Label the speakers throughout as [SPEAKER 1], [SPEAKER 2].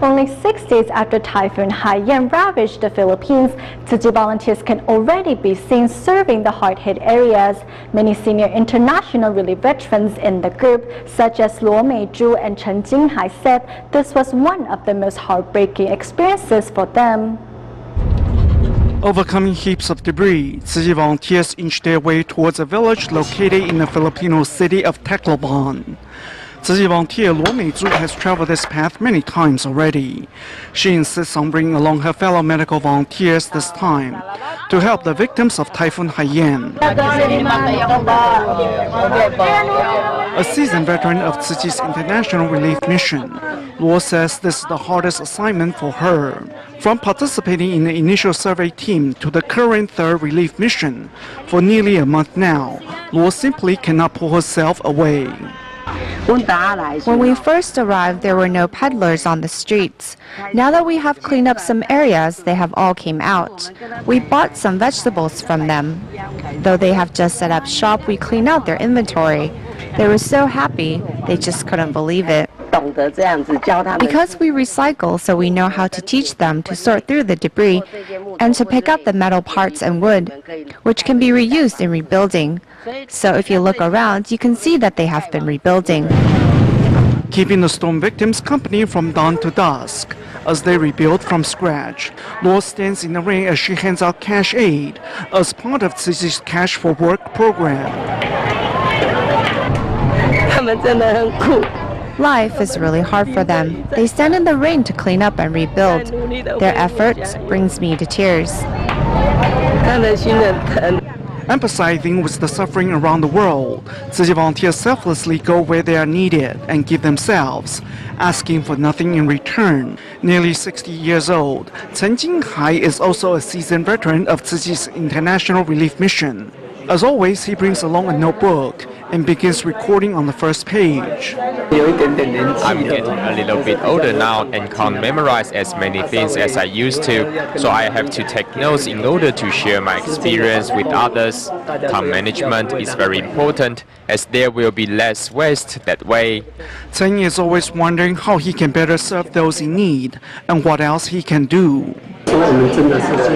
[SPEAKER 1] Only 6 days after Typhoon Haiyan ravaged the Philippines, Tzu Chi volunteers can already be seen serving the hard-hit areas. Many senior international relief veterans in the group, such as Luo Meizhu and Chen Jinghai, said this was one of the most heartbreaking experiences for them.
[SPEAKER 2] Overcoming heaps of debris, Tzu Chi volunteers inched their way towards a village located in the Filipino city of Tacloban. Tzu Chi volunteer Luo Meizhu has traveled this path many times already. She insists on bringing along her fellow medical volunteers this time to help the victims of Typhoon Haiyan. A seasoned veteran of Tzu Chi's international relief mission, Luo says this is the hardest assignment for her. From participating in the initial survey team to the current third relief mission, for nearly a month now, Luo simply cannot pull herself away.
[SPEAKER 3] When we first arrived, there were no peddlers on the streets. Now that we have cleaned up some areas, they have all came out. We bought some vegetables from them. Though they have just set up shop, we cleaned out their inventory. They were so happy, they just couldn't believe it. Because we recycle, so we know how to teach them to sort through the debris and to pick up the metal parts and wood, which can be reused in rebuilding. So if you look around, you can see that they have been rebuilding.
[SPEAKER 2] Keeping the storm victims company from dawn to dusk as they rebuild from scratch, Luo stands in the rain as she hands out cash aid as part of Tzu Chi's Cash for Work program.
[SPEAKER 3] Life is really hard for them. They stand in the rain to clean up and rebuild. Their efforts brings me to tears.
[SPEAKER 2] Empathizing with the suffering around the world, Tzu Chi volunteers selflessly go where they are needed and give themselves, asking for nothing in return. Nearly 60 years old, Chen Jinghai is also a seasoned veteran of Tzu Chi's international relief mission. As always, he brings along a notebook and begins recording on the first page.
[SPEAKER 4] I'm getting a little bit older now and can't memorize as many things as I used to, so I have to take notes in order to share my experience with others. Time management is very important, as there will be less waste that way.
[SPEAKER 2] Chen is always wondering how he can better serve those in need and what else he can do.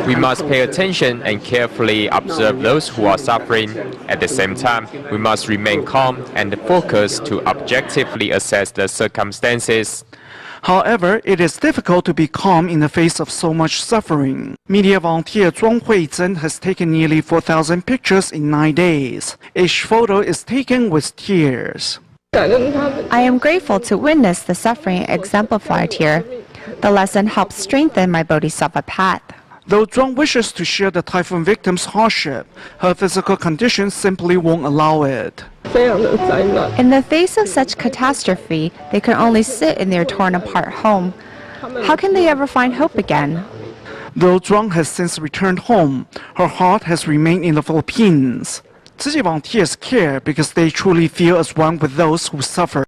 [SPEAKER 4] We must pay attention and carefully observe those who are suffering. At the same time, we must remain calm and focused to objectively assess the circumstances.
[SPEAKER 2] However, it is difficult to be calm in the face of so much suffering. Media volunteer Zhuang Huizhen has taken nearly 4,000 pictures in 9 days. Each photo is taken with tears.
[SPEAKER 3] I am grateful to witness the suffering exemplified here. The lesson helps strengthen my bodhisattva path.
[SPEAKER 2] Though Zhuang wishes to share the typhoon victims' hardship, her physical condition simply won't allow it.
[SPEAKER 3] In the face of such catastrophe, they can only sit in their torn-apart home. How can they ever find hope again?
[SPEAKER 2] Though Zhuang has since returned home, her heart has remained in the Philippines. Tzu Chi volunteers care because they truly feel as one with those who suffer.